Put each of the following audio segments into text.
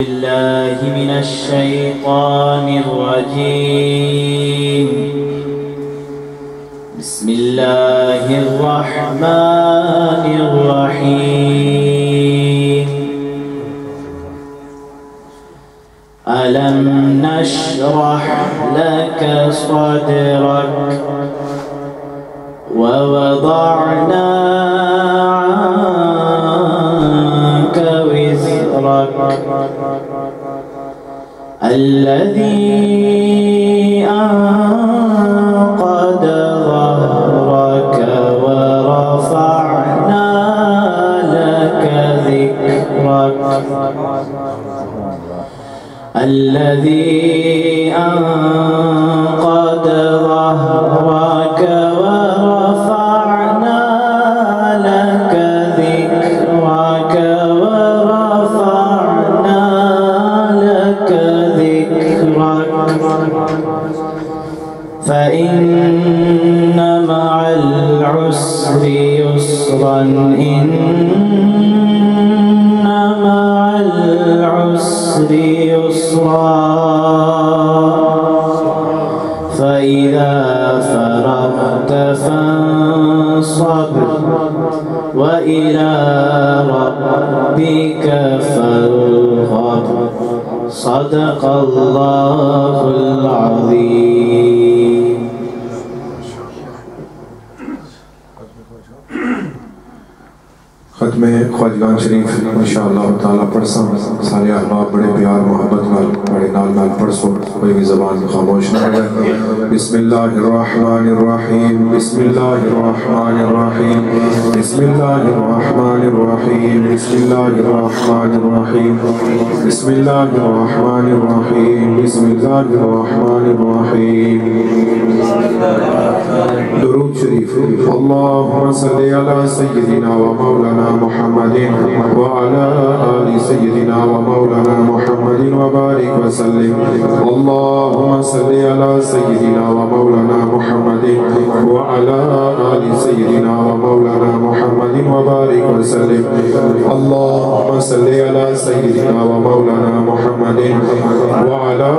بالله من الشيطان الرجيم. بسم الله الرحمن الرحيم. ألم نشرح لك صدرك ووضعنا عنك وزرك الذي أنقض ظهرك ورفعنا لك ذكرك الذي أنقض ظهرك ورفعنا لك ذكرك فإن مع العسر يسرا إن مع العسر يسرا فإذا فرغت فانصب وإلى ربك فارغب. صدق الله العظيم. ختم ख्वाजगान शरीफ इंशाअल्लाह ताला पढ़सा सारे अहबाब बड़े प्यार मोहब्बत नाल बड़े नाल पढ़सो, कोई भी ज़बान खामोश ना रहे। बिस्मिल्लाहिर्रहमानिर्रहीम बिस्मिल्लाहिर्रहमानिर्रहीम बिस्मिल्लाहिर्रहमानिर्रहीम बिस्मिल्लाहिर्रहमानिर्रहीम बिस्मिल्लाहिर्रहमानिर्रहीम बिस्मिल्लाहिर्रहमानिर्रहीम। दुरूद शरीफ। अल्लाहुम्मा सल्लि अला सय्यिदिना व मौलाना मुहम्मदिन व अला आलि सय्यिदिना व मौलाना मुहम्मदिन व बारिक व सल्लिम। अल्लाहुम्मा सल्लि अला सय्यिदिना व मौलाना मुहम्मदिन व अला आलि सय्यिदिना व मौलाना मुहम्मदिन व बारिक व सल्लिम। अल्लाहुम्मा सल्लि अला सय्यिदिना व मौलाना मुहम्मदिन व अला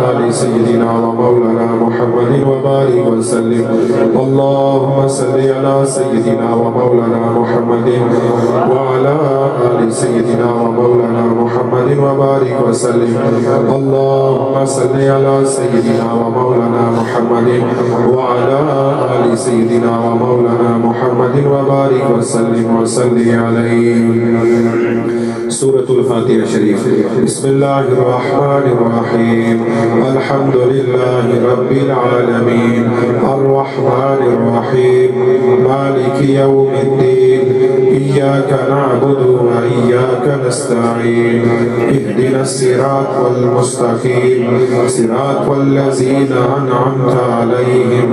आलि सय्यिदिना व मौलाना मुहम्मदिन व बारिक व सल्लिम। अल्लाहुम्मा सल्लि अला सय्यिदिना व मौलाना मुहम्मदिन व अला आलि सय्यिदिना व मौलाना मुहम्मदिन व बारिक व सल्लिम। अल्लाहुम्मा सल्लि अला सय्यिदिना व मौलाना मुहम्मदिन व अला आलि सय्यिदिना व मौलाना मुहम्मदिन व बारिक व सल्लिम व सल्लि अलैहि। सूरतुल फातिहा शरीफ। बिस्मिल्लाहिर्रहमानिर्रहीम अल्हम्दुलिल्लाहि रब्बिल आलमीन अर्रहमानिर्रहीम मालिकि यौमिद्दीन इय्याका नअबुदु व इय्याका नस्तईन इहदिनस सिरातल मुस्तकीम सिरातल लज़ीना अनअमता अलैहिम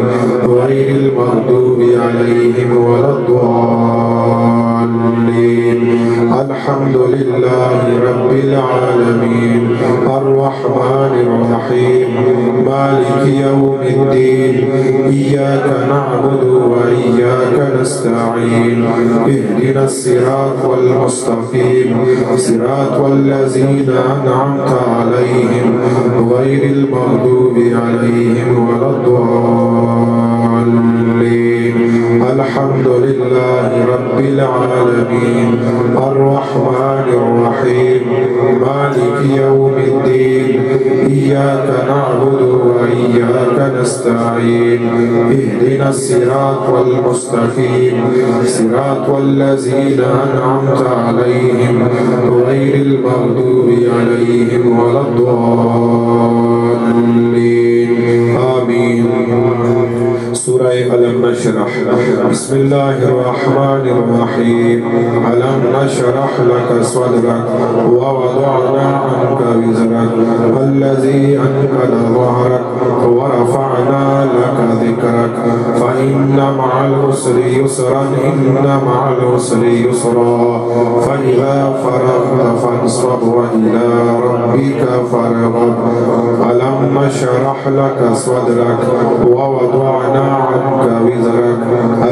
गैरिल मग़दूबि अलैहिम वलद्दाल्लीन। अल्हम्दुलिल्लाहि रब्बिल आलमीन अर्रहमानिर्रहीम मालिकि यौमिद्दीन इय्याका नअबुदु व इय्याका नस्तईन इहदिनस सिरातल मुस्तकीम सिरातल लज़ीना अनअमता अलैहिम गैरिल मग़दूबि अलैहिम वलद्दाल्लीन। अल्हम्दुलिल्लाहि रब्बिल आलमीन अर्रहमानिर्रहीम मालिकि यौमिद्दीन इय्याका नअबुदु व इय्याका नस्तईन इहदिनस सिरातल मुस्तकीम सिरातल लज़ीना अनअमता अलैहिम गैरिल मग़दूबि अलैहिम वलद्दाल्लीन। आमीन। सूरह अलम नशरह। बिस्मिल्लाहिर्रहमानिर्रहीम अलम नशरह लक सदरक व वदअना अन्का विज़रक अल्लज़ी अनक़द ज़हरक व रफ़अना लक ज़िक्रक फ़इन्न मअल उसरि युस्रन इन्न मअल उसरि युस्रा फ़इज़ा फ़रग़्त फ़ंसब व इला रब्बिका फ़रग़ब। अलम ألم نشرح لك صدرك ووضعنا عنك وزرك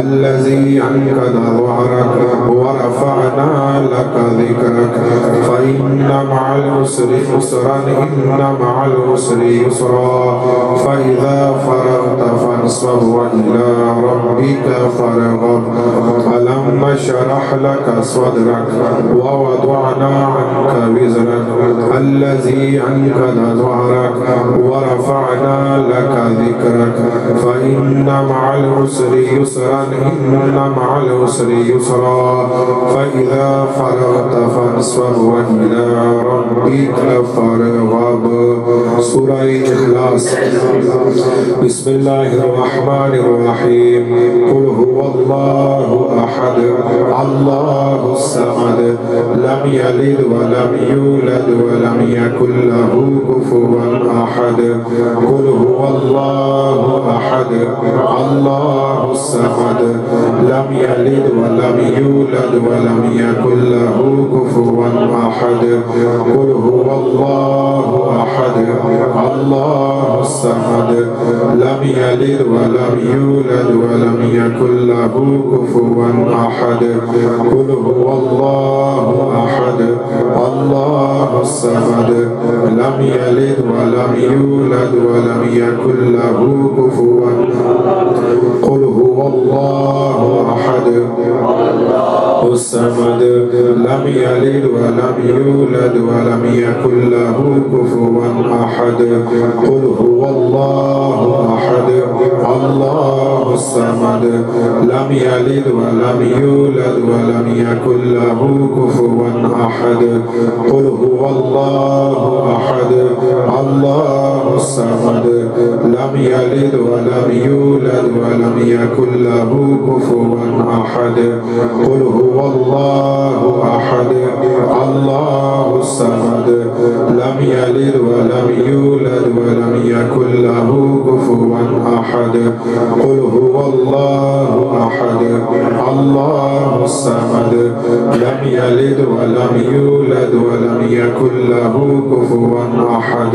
الذي أنقض ظهرك ورفعنا لك ذكرك فإن مع العسر يسرا إن مع العسر يسرا فإذا فرغت فانصب وإلى ربك فارغب ألم نشرح لك صدرك ووضعنا عنك وزرك الذي أنقض ظهرك ورفعنا لك ذكرك فإن مع العسر يسرا إن مع العسر يسرا فإذا فرغت فانصب وإلى ربك فارغب. سورة الإخلاص. بسم الله الرحمن الرحيم. قل هو الله أحد الله الصمد لم يلد ولم يولد ولم يكن له كفوا أحد. قل هو الله أحد الله الصمد لم يلد ولم يولد ولم يكن له كفوا أحد. قل هو الله أحد الله الصمد لم يلد ولم يولد ولم يكن له كفوا أحد. قل هو الله أحد الله الصمد لم يلد ولم يولد ولم يكن له كفوا. قل هو الله أحد الصمد لم يلد ولم يولد ولم يكن له كفوا أحد. قل هو الله أحد الله الصمد لم يلد ولم يولد ولم يكن له كفوا أحد. قل هو الله أحد الله الصمد لم يلد ولم يولد ولم يكن له كفوا أحد. قل هو الله أحد الله الصمد لم يلد ولم يولد ولم يكن له كفوا أحد. قل هو الله أحد الله الصمد لم يلد ولم يولد ولم يكن له كفوا أحد.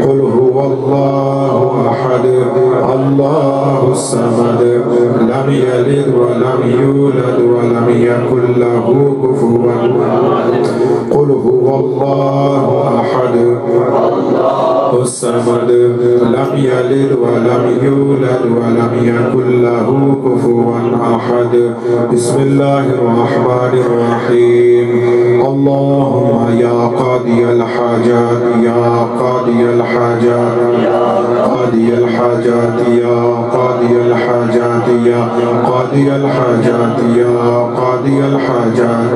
قل هو الله أحد الله الصمد لم يلد ولم يولد ولم يكن له كفوا. قل هو الله أحد الصمد لم يلد ولم يولد ولم يكن له كفوا أحد. بسم الله الرحمن الرحيم. اللهم يا قاضي الحاجات يا قاضي الحاجات قاضي الحاجات يا قاضي الحاجات يا قاضي الحاجات يا قاضي الحاجات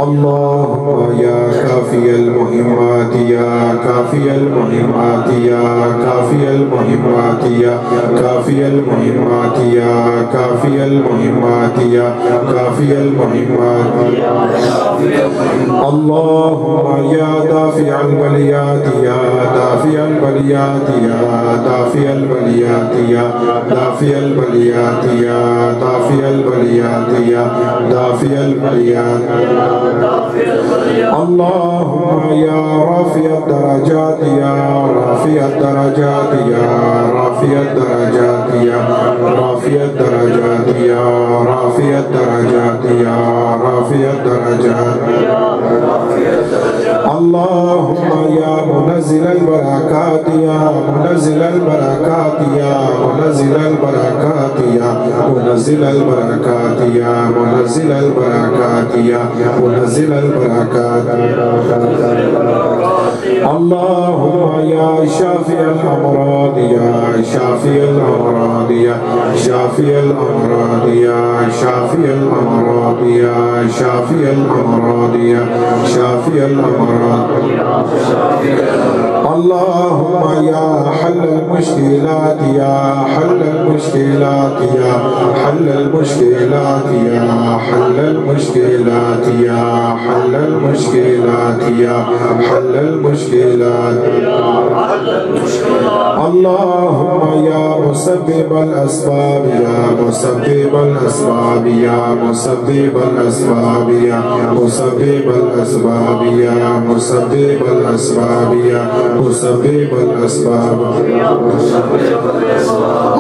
اللهم يا كافي المهمات يا كافي المهمات يا كافي المهمات يا كافي المهمات يا كافي المهمات يا كافي المهمات اللهم يا دافع البليات يا دافع البليات يا دافع البليات يا دافع البليات يا دافع البليات يا دافع البليات اللهم يا رافع الدرجات يا رافع الدرجات يا رافع الدرجات يا رافع الدرجات يا رافع الدرجات يا رافع الدرجات اللهم يا منزل البركات يا منزل البركات يا منزل البركات يا منزل البركات يا منزل البركات يا منزل البركات اللهم يا شافي الأمراض يا شافي الأمراض يا شافي الأمراض يا شافي الأمراض يا شافي الأمراض يا شافي الأمراض اللهم يا حل المشكلات يا حل المشكلات يا حل المشكلات يا حل المشكلات يا حل المشكلات يا حل المشكلات المشكلات اللهم يا مسبب الأسباب يا مسبب الأسباب يا مسبب الأسباب يا مسبب الأسباب يا مسبب الأسباب يا مسبب الأسباب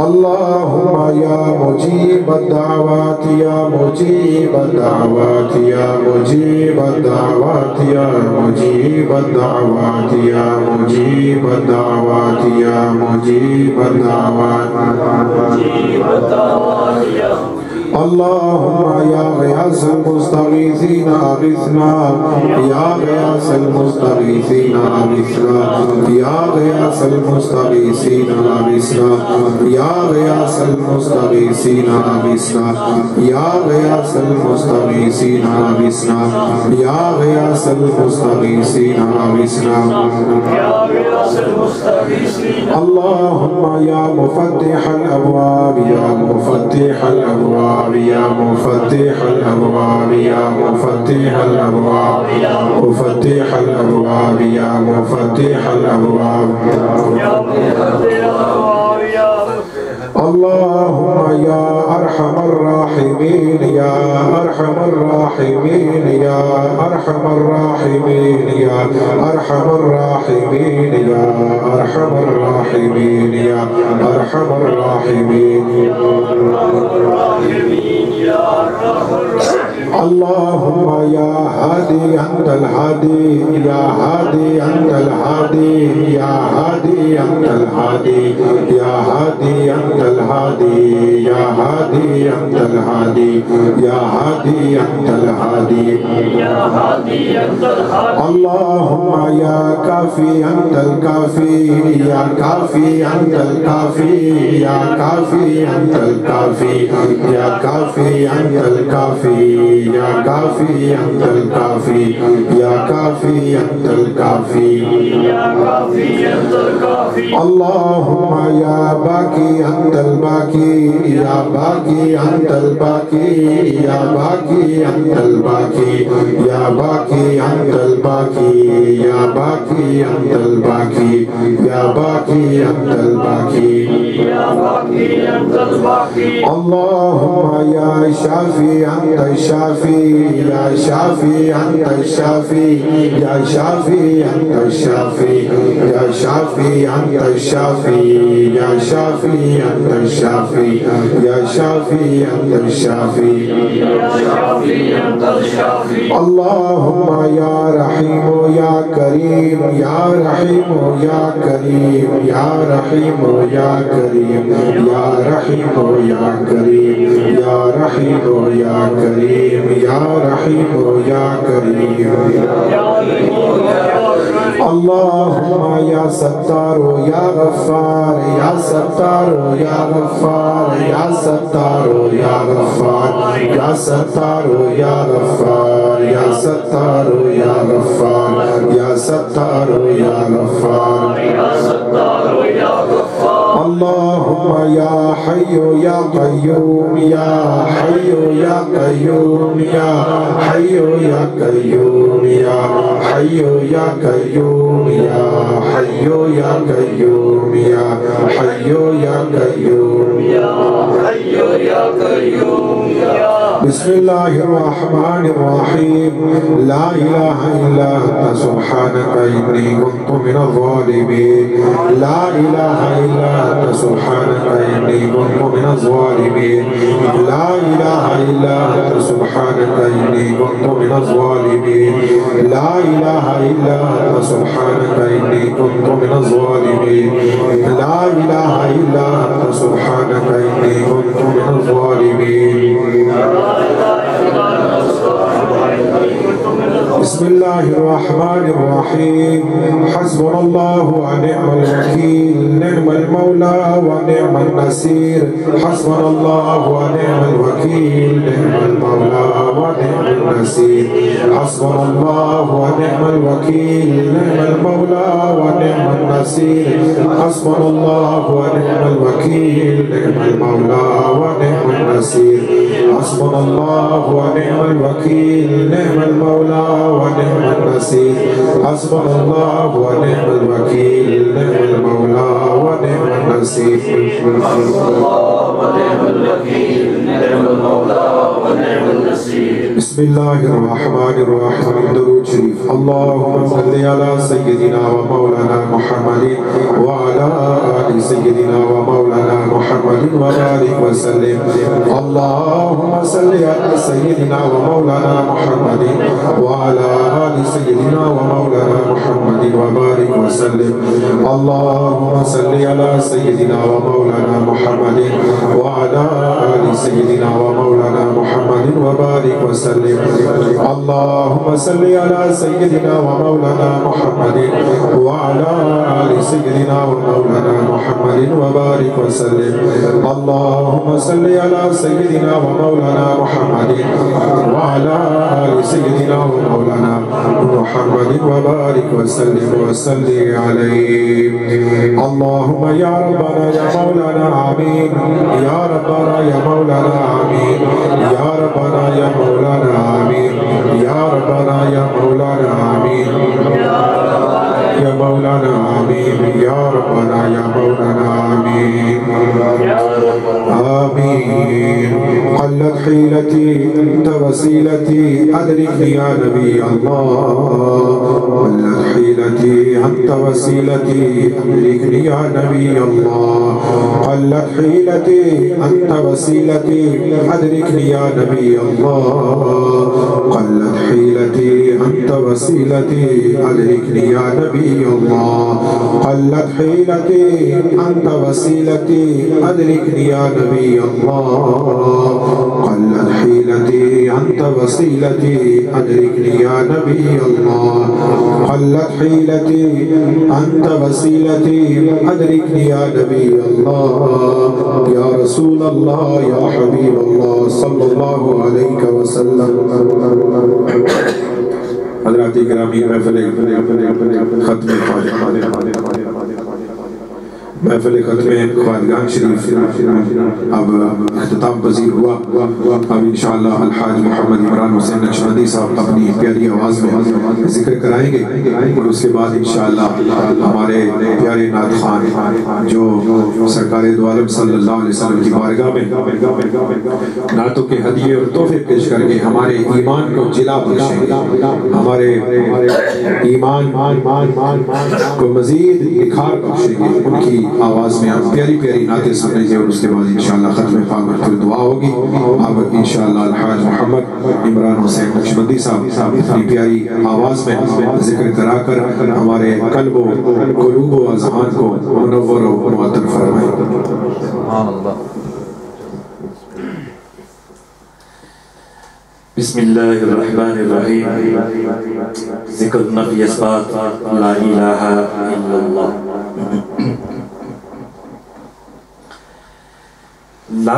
اللهم يا مجيب الدعوات يا مجيب الدعوات يا مجيب الدعوات يا مجيب الدعوات يا مجيب الدعوات يا مجيب الدعوات اللهم يا غياث المستغيثين أغثنا يا غياث المستغيثين أغثنا يا غياث المستغيثين أغثنا يا غياث المستغيثين أغثنا يا غياث المستغيثين أغثنا يا غياث المستغيثين أغثنا اللهم يا مفتح الأبواب يا مفتح الأبواب يا مفتح الأبواب يا مفتح الأبواب مفتح الأبواب يا مفتح الأبواب اللهم يا أرحم الراحمين يا أرحم الراحمين يا أرحم الراحمين يا أرحم الراحمين يا أرحم الراحمين يا أرحم الراحمين اللهم يا هادي أنت الهادي يا هادي أنت الهادي يا هادي أنت الهادي يا هادي أنت الهادي يا هادي أنت الهادي يا هادي أنت الهادي يا هادي أنت الهادي اللهم يا كافي أنت الكافي يا كافي أنت الكافي يا كافي أنت الكافي يا كافي أنت الكافي يا كافي أنت الكافي يا كافي أنت الكافي يا كافي أنت الكافي اللهم يا باقي أنت الباقي يا باقي أنت الباقي يا باقي أنت الباقي يا باقي أنت الباقي يا باقي أنت الباقي يا باقي أنت الباقي يا باقي أنت الباقي اللهم يا شافي أنت الشافي يا شافي أنت الشافي يا شافي أنت الشافي يا شافي أنت الشافي يا شافي أنت الشافي يا شافي أنت الشافي يا شافي أنت الشافي اللهم يا رحيم يا كريم يا رحيم يا كريم يا رحيم يا كريم يا رحيم يا كريم يا رحيم يا كريم يا رحيم يا كريم اللهم يا ستار يا غفار يا ستار يا غفار يا ستار يا غفار يا ستار يا غفار يا ستار يا غفار يا ستار يا غفار يا ستار يا غفار اللهم يا حي يا قيوم يا حي يا قيوم يا حي يا قيوم يا حي يا قيوم يا حي يا قيوم يا حي يا قيوم يا حي يا قيوم بسم الله الرحمن الرحيم لا إله إلا أنت سبحانك إني كنت من الظالمين لا إله إلا أنت سبحانك إني كنت من الظالمين لا إله إلا أنت سبحانك إني كنت من الظالمين لا إله إلا أنت سبحانك إني كنت من الظالمين لا إله إلا أنت سبحانك إني كنت من الظالمين بسم الله الرحمن الرحيم حسبنا الله ونعم الوكيل نعم المولى ونعم النصير حسبنا الله ونعم الوكيل نعم المولى ونعم النصير حسبنا الله ونعم الوكيل نعم المولى ونعم النصير حسبنا الله ونعم الوكيل نعم المولى ونعم النصير हस्बुनल्लाहु व निअमल वकील निअमल मौला व निअमन नसीर हस्बुनल्लाहु व निअमल वकील निअमल मौला व निअमन नसीर बिस्मिल्लाहिर्रहमानिर्रहीम दुरूद शरीफ अल्लाहुम्मा सल्लि अला सय्यिदिना व मौलाना मुहम्मदिन व अला आलि सय्यिदिना व मौलाना मुहम्मदिन व बारिक व सल्लिम अल्लाहुम्मा सल्लि अला सय्यिदिना व मौलाना मुहम्मदिन व अला आलि सय्यिदिना व मौलाना मुहम्मदिन व बारिक व सल्लिम अल्लाहुम्मा सल्लि अला सय्यिदिना व मौलाना मुहम्मदिन व अला आलि सय्यिदिना व मौलाना मुहम्मदिन व बारिक व सल्लिम अल्लाहुम्मा सल्लि अला सय्यिदिना व मौलाना मुहम्मदिन व अला आलि सय्यिदिना व मौलाना मुहम्मदिन व बारिक व सल्लिम अल्लाहुम्मा सल्लि अला सय्यिदिना व मौलाना मुहम्मदिन व अला आलि सय्यिदिना व मौलाना मुहम्मदिन व बारिक व सल्लिम व सल्लि अलैहि अल्लाहुम्मा या रब्बना या मौलाना आमीन या रब्बना या मौलाना आमीन या रब्बना या मौलाना आमीन या रब्बना या मौलाना आमीन या मौलाना आमीन या रब्बना या मौलाना आमीन आमीन क़ल्लत हीलती अंत वसीलती अदरिकनी या नबी अल्लाह क़ल्लत हीलती अंत वसीलती अदरिकनी या नबी अल्लाह क़ल्लत हीलती अंत वसीलती अदरिकनी या नबी अल्लाह क़ल्लत हीलती अंत वसीलती अदरिकनी या नबी अल्लाह क़ल्लत हीलती अंत वसीलती अदरिकनी या नबी अल्लाह क़ल्लत हीलती अंत वसीलती अदरिकनी या नबी अल्लाह क़ल्लत हीलती अंत वसीलती अदरिकनी या नबी अल्लाह या रसूल अल्लाह या हबीब अल्लाह सल्लल्लाहु अलैहि वसल्लम हज़रात किरामी महफ़िल ख़त्म ख़वाजगान शरीफ अब इख्तिताम पज़ीर हुआ। अब इंशाअल्लाह अलहाज मोहम्मद इमरान हुसैन नक्शबंदी साहब अपनी प्यारी आवाज़ में जिक्र कराएंगे और उसके बाद इंशाअल्लाह हमारे प्यारे नात खान जो सरकार दो आलम सल्लल्लाहु अलैहि वसल्लम की बारगाह में नातों के हदिये और तोहफे पेश करके हमारे ईमान को जिला बख्शेंगे, हमारे ईमान को मज़ीद निखार बख्शेंगे। उनकी आवाज़ में आप प्यारी प्यारी नातें सुनेंगे और उसके बाद इंशाअल्लाह ख़त्म पाक में फिर दुआ होगी। अब इंशाअल्लाह अलहाज मोहम्मद इमरान हुसैन नक्शबंदी साहब अपनी प्यारी आवाज़ में जिक्र कराकर हमारे क़ल्ब व क़ुलूब व अज़हान को मुनव्वर व मुअत्तर फरमाएं। बिस्मिल्लाहिर्रहमानिर्रहीम। ज़िक्र नफ़ी इस्बात ला इलाहा इल्लल्लाह। ला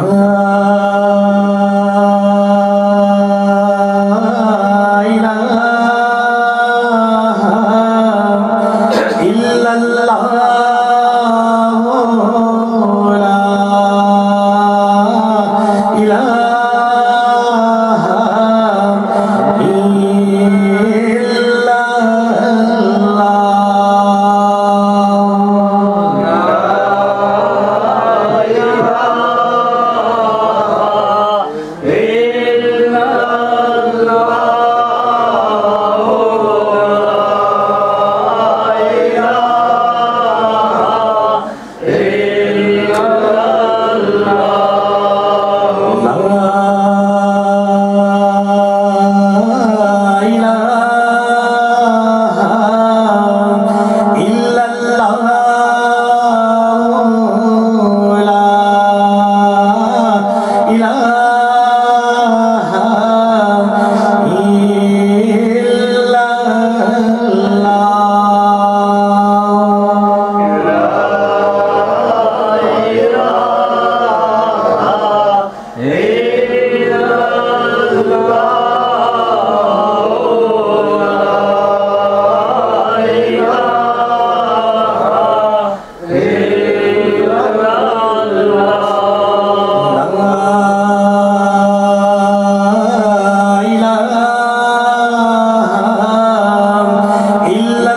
إله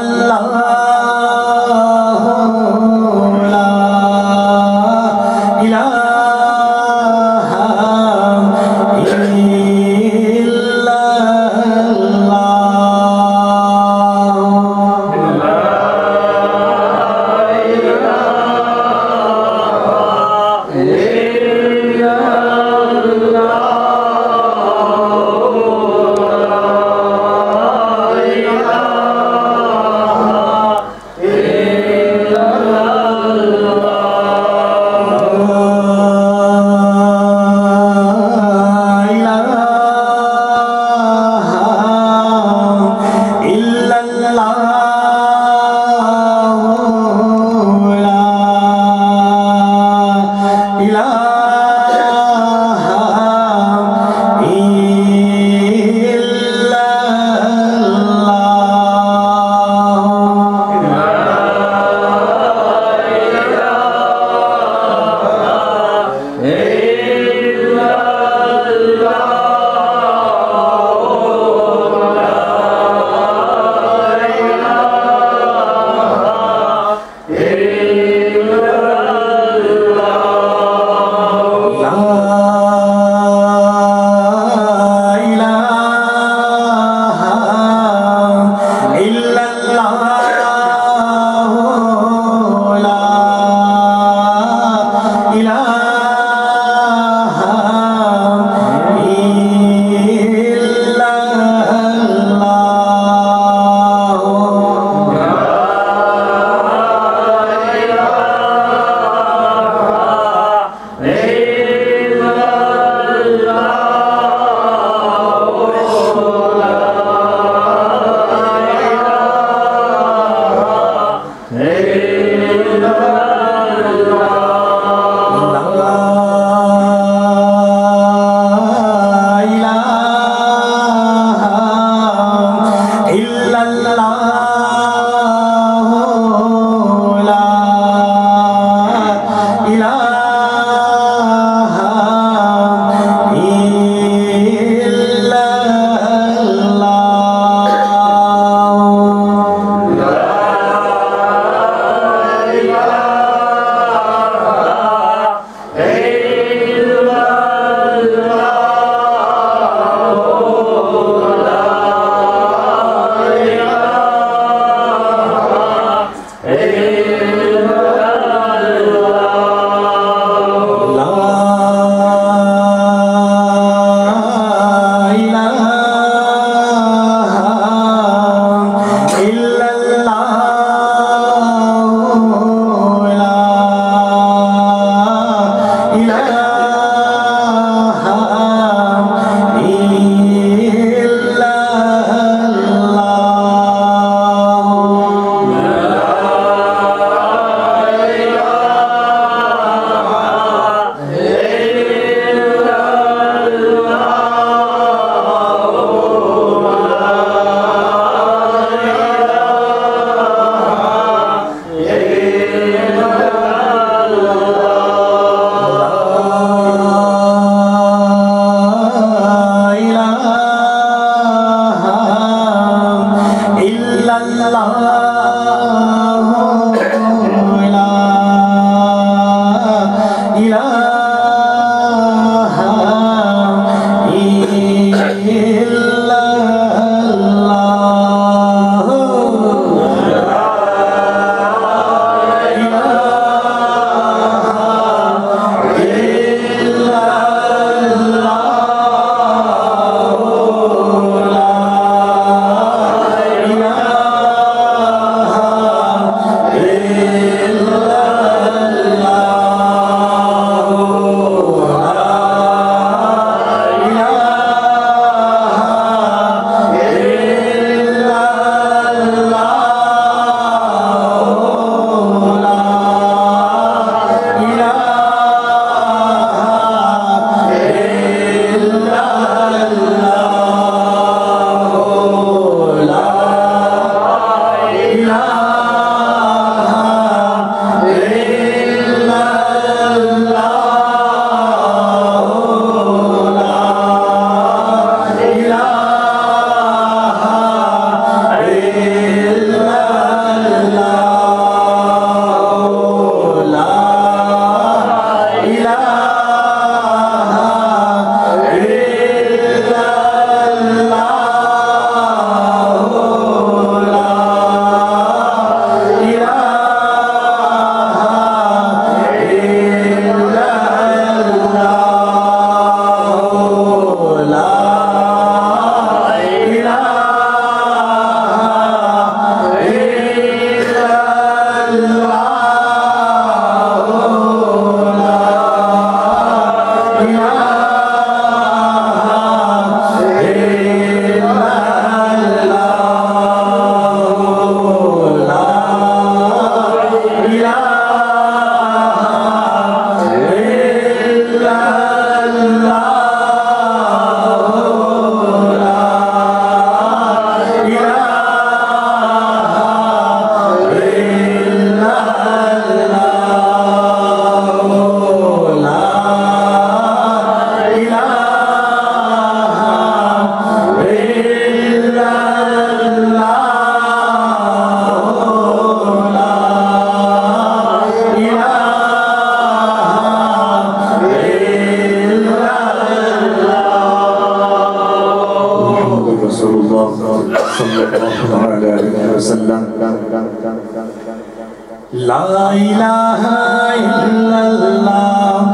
ला इलाहा इल्लल्लाह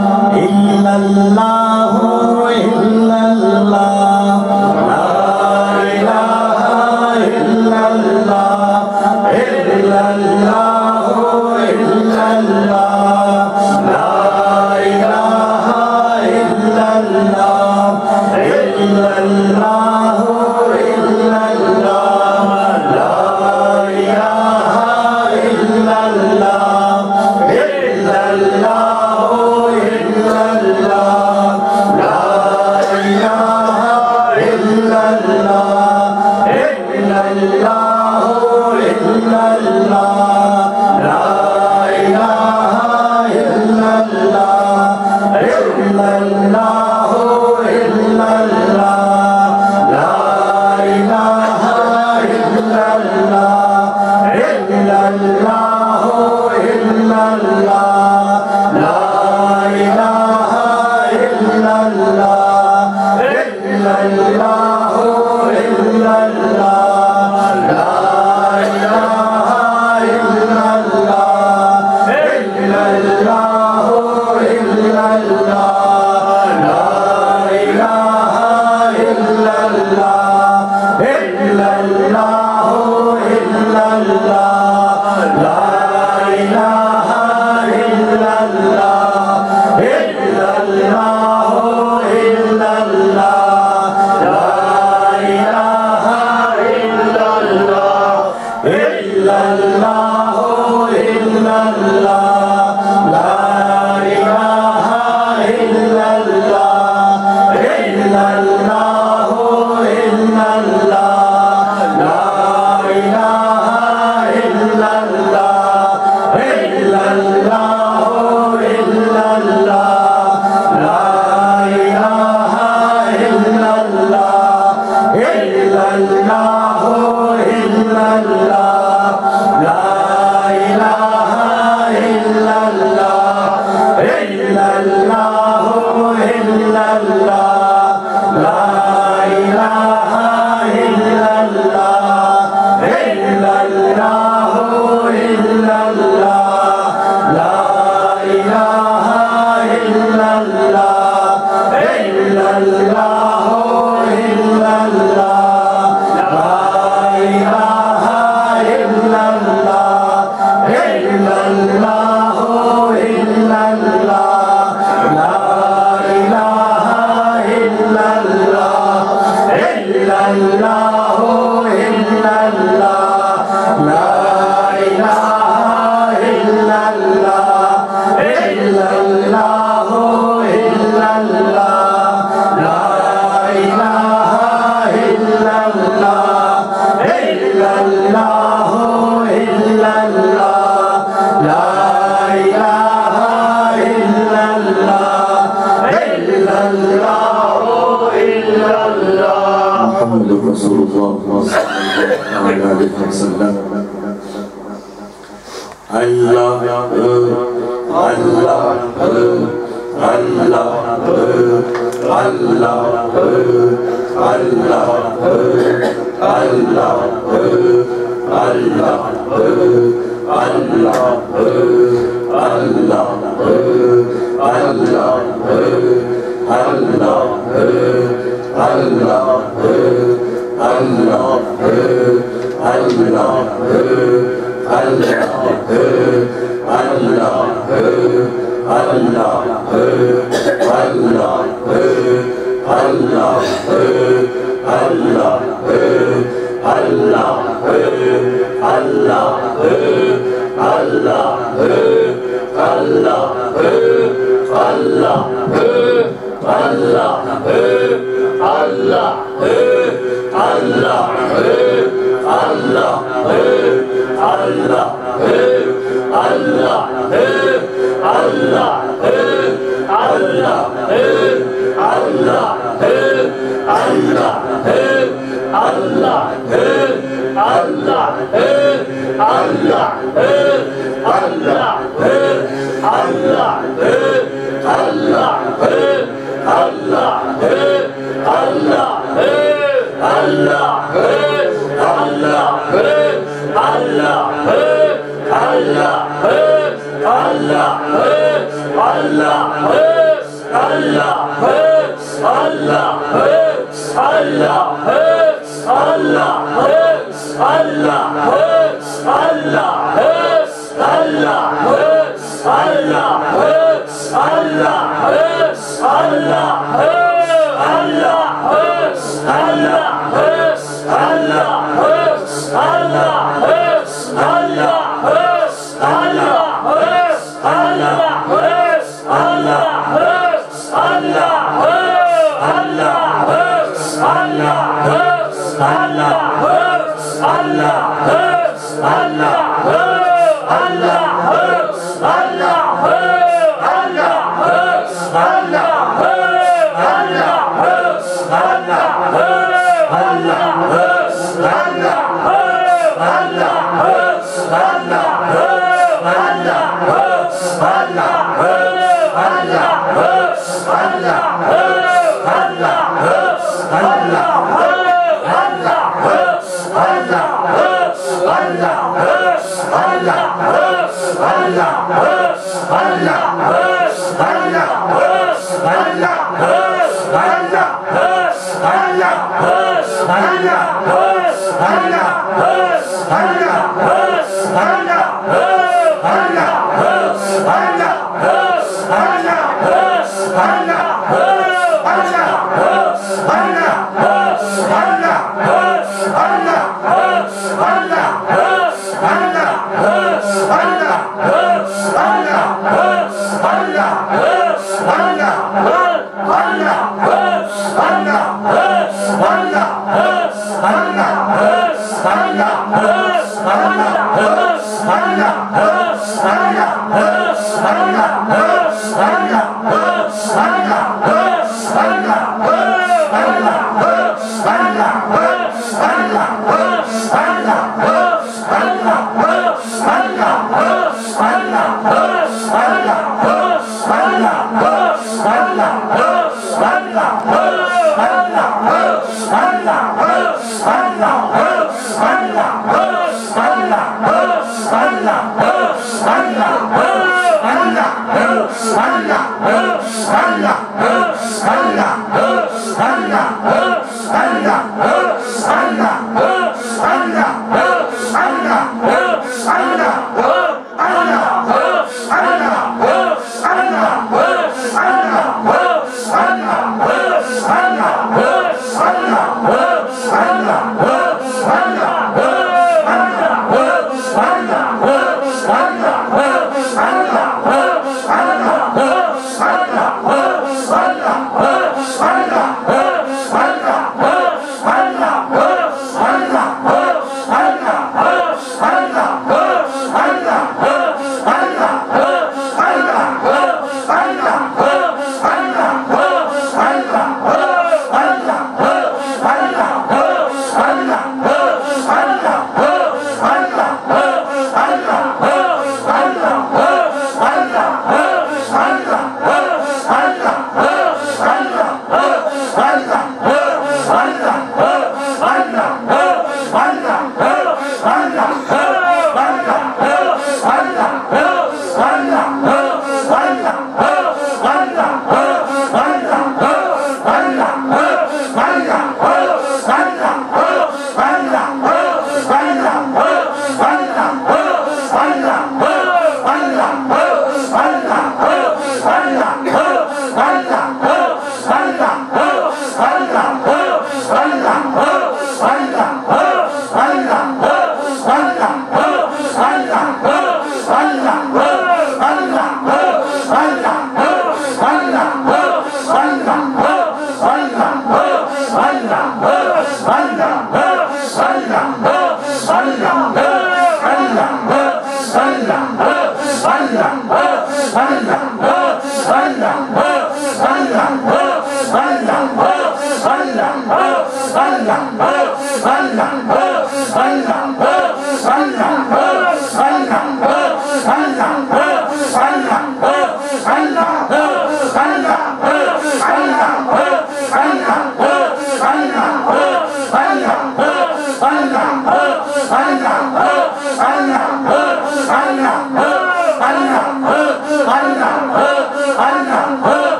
इल्लल्लाह इल्लल्लाह ला इलाहा इल्लल्लाह इल्लल्लाह इल्लल्लाह ला इलाहा इल्लल्लाह इल्लल्लाह Allah Allah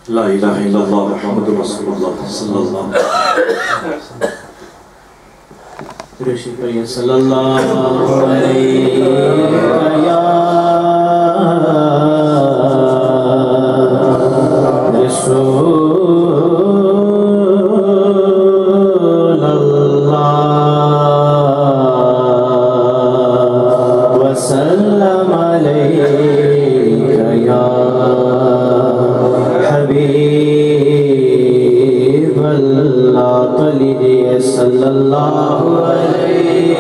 لا إله إلا الله محمد رسول الله صلى الله عليه وسلم صلى الله عليه يا رسول الله وسلم عليك يا حبيب الله صلى الله عليه